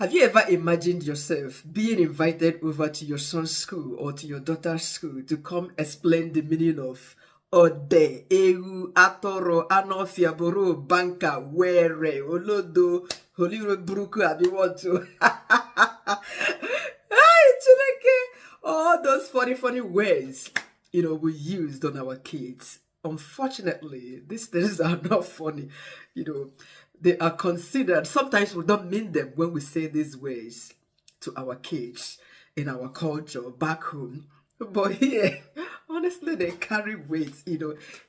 Have you ever imagined yourself being invited over to your son's school or to your daughter's school to come explain the meaning of Ode, Ewu, Atoro, Anofia, Boro, Banka, Were, Olodo, Holiro, Bruku, Abiwoto? All those funny words, we used on our kids. Unfortunately, these things are not funny. They are considered, sometimes we don't mean them when we say these words to our kids in our culture back home. But here, honestly, they carry weight.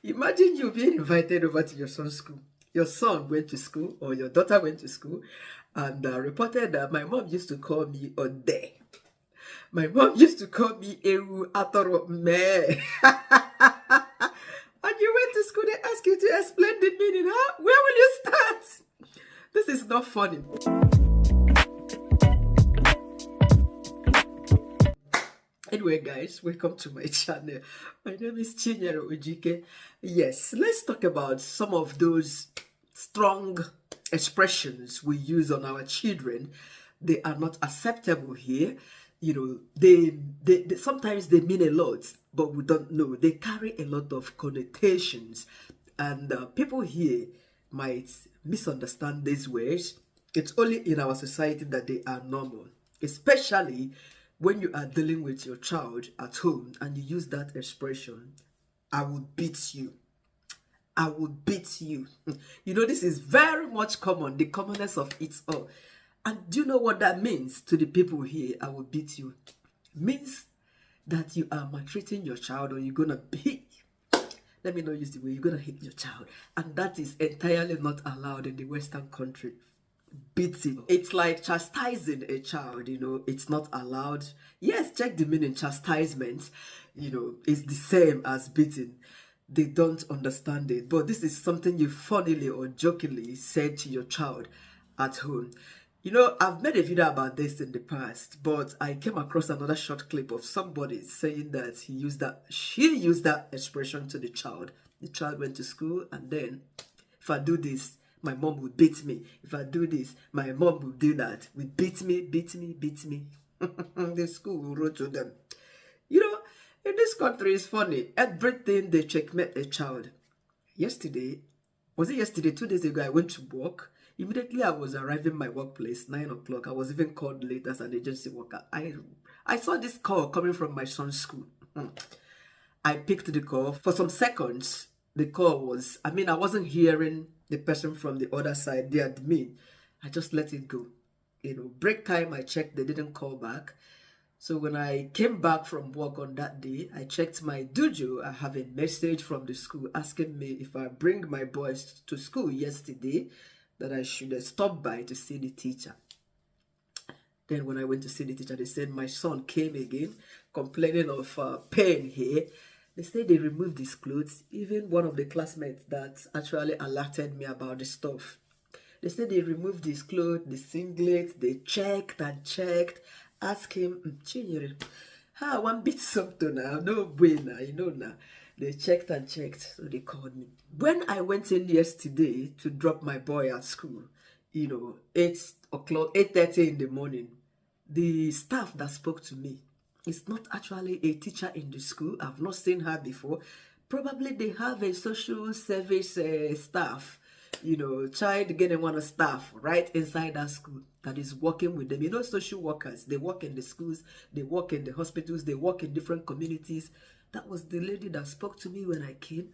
Imagine you being invited over to your son's school. Your son went to school or your daughter went to school and reported that my mom used to call me Ode. My mom used to call me Ewu Atoro Me. And you went to school, they ask you to explain the meaning, huh? Where will you start? This is not funny. Anyway, guys, welcome to my channel. My name is Chinyere Ojike. Yes, let's talk about some of those strong expressions we use on our children. They are not acceptable here. They sometimes they mean a lot, but we don't know. They carry a lot of connotations, and people here might misunderstand these words. It's only in our society that they are normal, especially when you are dealing with your child at home and you use that expression, I will beat you. I will beat you. This is very much common, the commonness of it all. And do you know what that means to the people here? I will beat you. Means that you are maltreating your child, or you're going to beat. Let me not use the way you're going to hit your child. And that is entirely not allowed in the Western country. Beating. It's like chastising a child, it's not allowed. Yes, check the meaning. Chastisement, is the same as beating. They don't understand it. But this is something you funnily or jokingly said to your child at home. I've made a video about this in the past, but I came across another short clip of somebody saying that she used that expression to the child. The child went to school, and then, if I do this, my mom will beat me. If I do this, my mom will do that. Will beat me, beat me, beat me. The school will wrote to them. In this country, it's funny. Everything they checkmate a child. Was it yesterday? 2 days ago, I went to work. Immediately, I was arriving my workplace, 9 o'clock. I was even called late as an agency worker. I saw this call coming from my son's school. I picked the call. For some seconds, the call was, I wasn't hearing the person from the other side, the admin. I just let it go. Break time, I checked, they didn't call back. So when I came back from work on that day, I checked my dojo. I have a message from the school asking me if I bring my boys to school yesterday, that I should stop by to see the teacher. Then when I went to see the teacher, they said my son came again, complaining of pain here. They said they removed his clothes. Even one of the classmates that actually alerted me about the stuff. They said they removed his clothes, the singlet, they checked and checked. Ask him, Chinyere, I want bit something now. No way now, now. They checked and checked, so they called me. When I went in yesterday to drop my boy at school, 8:30 in the morning, the staff that spoke to me is not actually a teacher in the school. I've not seen her before. Probably they have a social service staff, child getting one of staff right inside that school that is working with them. Social workers, they work in the schools, they work in the hospitals, they work in different communities. That was the lady that spoke to me when I came.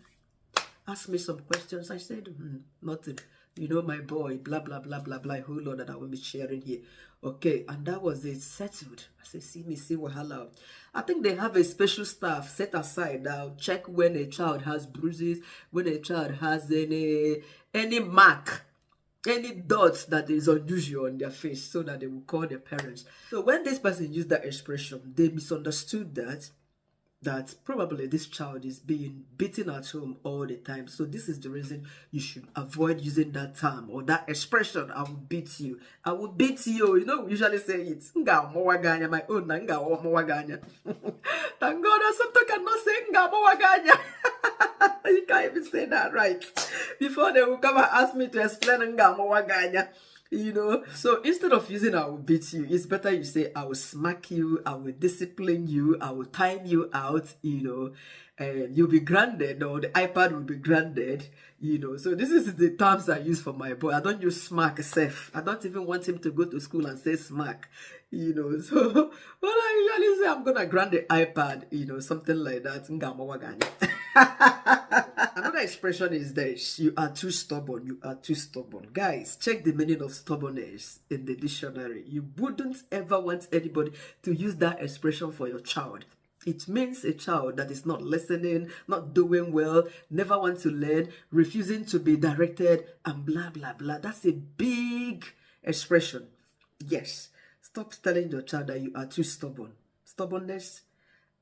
Asked me some questions. I said, nothing. My boy, blah, blah, blah, blah, blah, a whole lot that I will be sharing here. Okay, and that was it, settled. I said, see wahala. I think they have a special staff set aside now, check when a child has bruises, when a child has any mark, any dots that is unusual on their face, so that they will call their parents. So when this person used that expression, they misunderstood that probably this child is being beaten at home all the time. So this is the reason you should avoid using that term or that expression, I will beat you. I will beat you. We usually say it. Nga mowaganya, my own nga mowaganya. Thank God that sometimes cannot say nga mowaganya. You can't even say that right. Before they will come and ask me to explain nga mowaganya. So instead of using I will beat you, it's better you say I will smack you, I will discipline you, I will time you out, and you'll be grounded, or the iPad will be grounded, So this is the terms I use for my boy. I don't use smack self. I don't even want him to go to school and say smack, So but I usually say I'm gonna ground the iPad, something like that. Another expression is this: you are too stubborn. You are too stubborn. Guys, check the meaning of stubbornness in the dictionary. You wouldn't ever want anybody to use that expression for your child. It means a child that is not listening, not doing well, never wants to learn, refusing to be directed, and blah, blah, blah. That's a big expression. Yes. Stop telling your child that you are too stubborn. Stubbornness,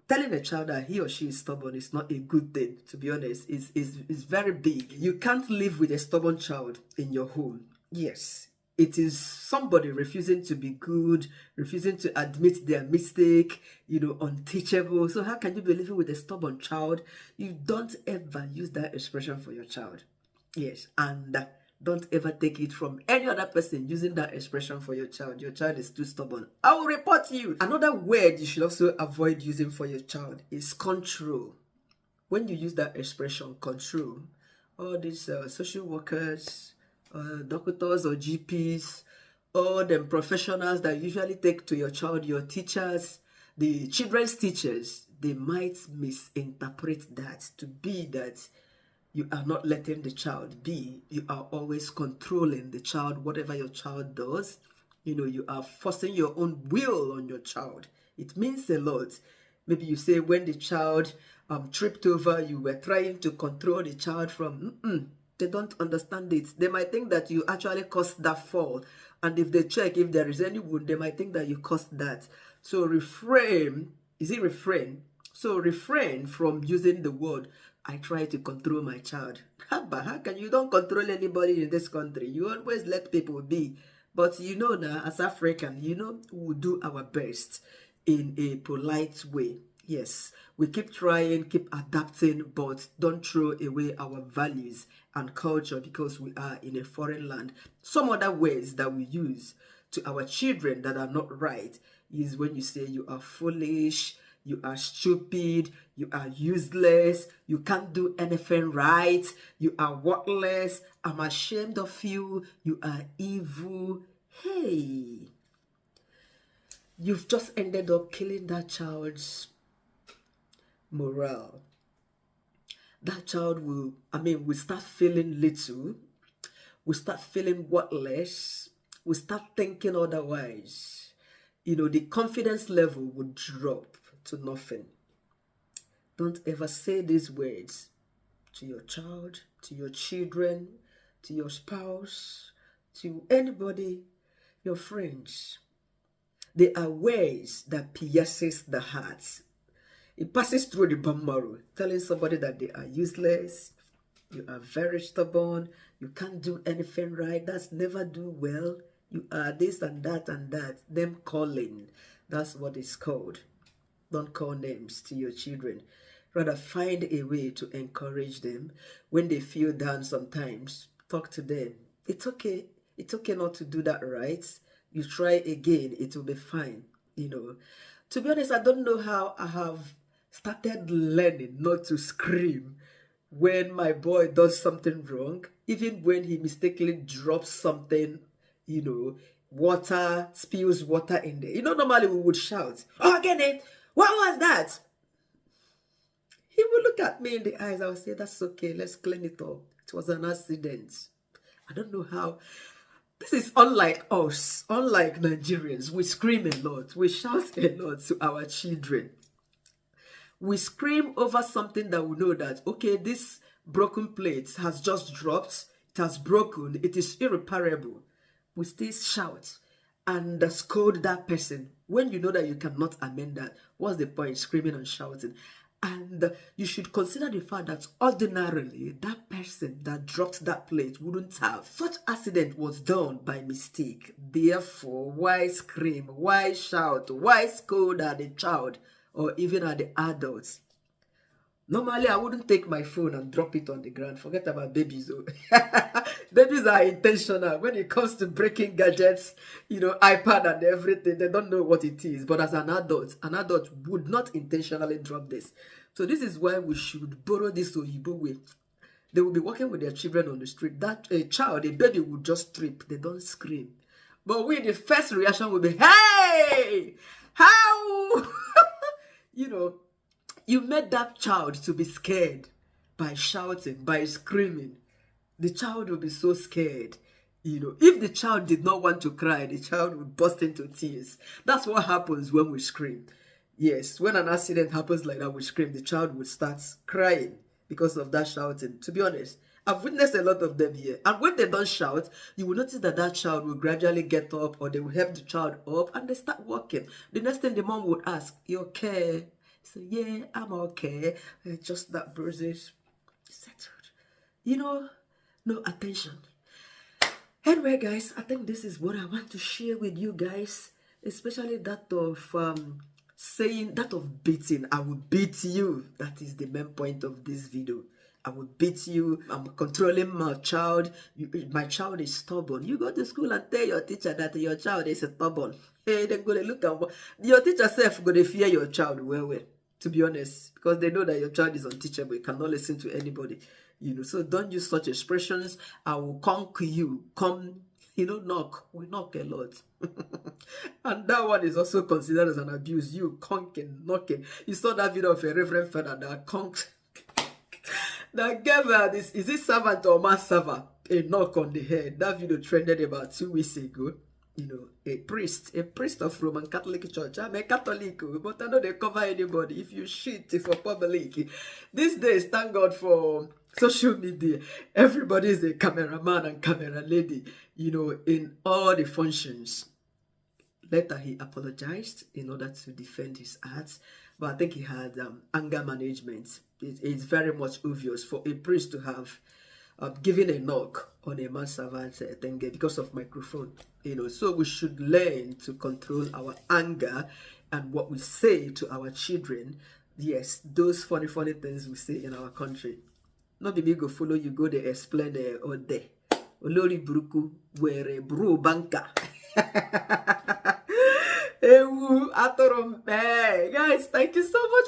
telling a child that he or she is stubborn is not a good thing, to be honest. It's very big. You can't live with a stubborn child in your home. Yes. It is somebody refusing to be good, refusing to admit their mistake, unteachable. So how can you be living with a stubborn child? You don't ever use that expression for your child. Yes. And don't ever take it from any other person using that expression for your child. Your child is too stubborn. I will report you. Another word you should also avoid using for your child is control. When you use that expression, control, all these social workers, doctors or GPs, all them professionals that usually take to your child, your teachers, the children's teachers, they might misinterpret that to be that you are not letting the child be. You are always controlling the child, whatever your child does. You are forcing your own will on your child. It means a lot. Maybe you say when the child tripped over, you were trying to control the child from, they don't understand it. They might think that you actually caused that fall. And if they check if there is any wound, they might think that you caused that. So refrain. Is it refrain? So refrain from using the word, I try to control my child. How can you don't control anybody in this country? You always let people be. But now, as African, we'll do our best in a polite way. Yes, we keep trying, keep adapting, but don't throw away our values and culture because we are in a foreign land. Some other ways that we use to our children that are not right is when you say you are foolish, you are stupid, you are useless, you can't do anything right, you are worthless, I'm ashamed of you, you are evil. Hey, you've just ended up killing that child's morale. That child will start feeling little, will start feeling worthless, will start thinking otherwise. The confidence level would drop to nothing. Don't ever say these words to your child, to your children, to your spouse, to anybody, your friends. They are words that pierces the heart. It passes through the bone marrow, telling somebody that they are useless, you are very stubborn, you can't do anything right, that's never do well, you are this and that and that. Them calling, that's what it's called. Don't call names to your children. Rather, find a way to encourage them. When they feel down sometimes, talk to them. It's okay. It's okay not to do that right. You try again, it will be fine. To be honest, I don't know how I have started learning not to scream when my boy does something wrong. Even when he mistakenly drops something, water, spills water in there. Normally we would shout, "Oh, get it! What was that?" He would look at me in the eyes. I would say, "That's okay. Let's clean it up. It was an accident." I don't know how. This is unlike us, unlike Nigerians. We scream a lot. We shout a lot to our children. We scream over something that we know that, okay, this broken plate has just dropped. It has broken. It is irreparable. We still shout and scold that person. When you know that you cannot amend that, what's the point screaming and shouting? And you should consider the fact that ordinarily that person that dropped that plate wouldn't have. Such accident was done by mistake. Therefore, why scream? Why shout? Why scold at the child or even at the adults? Normally, I wouldn't take my phone and drop it on the ground. Forget about babies. Oh. Babies are intentional. When it comes to breaking gadgets, iPad and everything, they don't know what it is. But as an adult would not intentionally drop this. So this is why we should borrow this Oyibo way. They will be walking with their children on the street. That a baby will just trip. They don't scream. But the first reaction will be, hey! How? You made that child to be scared by shouting, by screaming. The child will be so scared. If the child did not want to cry, the child would burst into tears. That's what happens when we scream. Yes, when an accident happens like that, we scream, the child would start crying because of that shouting. To be honest, I've witnessed a lot of them here. And when they don't shout, you will notice that that child will gradually get up, or they will help the child up and they start walking. The next thing the mom would ask, you okay? So yeah, I'm okay. Just that bruises settled. No attention. Anyway, guys, I think this is what I want to share with you guys, especially that of saying, that of beating. I will beat you. That is the main point of this video. I will beat you. I'm controlling my child. My child is stubborn. You go to school and tell your teacher that your child is stubborn. Hey, they're going to look at your teacher self going to fear your child well, to be honest, because they know that your child is unteachable. You cannot listen to anybody. So don't use such expressions. I will conquer you. Come, knock. We knock a lot. And that one is also considered as an abuse. You conking, knocking. You saw that video of a reverend father that conked, that gave this, is it servant or man servant, a knock on the head. That video trended about 2 weeks ago. A priest of Roman Catholic Church. I'm a Catholic, but I know they cover anybody. If you shit for public. These days, thank God for social media. Everybody is a cameraman and camera lady, in all the functions. Later, he apologized in order to defend his acts, but I think he had anger management. It's very much obvious for a priest to have giving a knock on a manservant thing because of microphone. So we should learn to control our anger and what we say to our children. Yes, those funny things we say in our country. Not be me go follow you, go there, explain all day. Olori Buruku, were bro banker. Guys, thank you so much.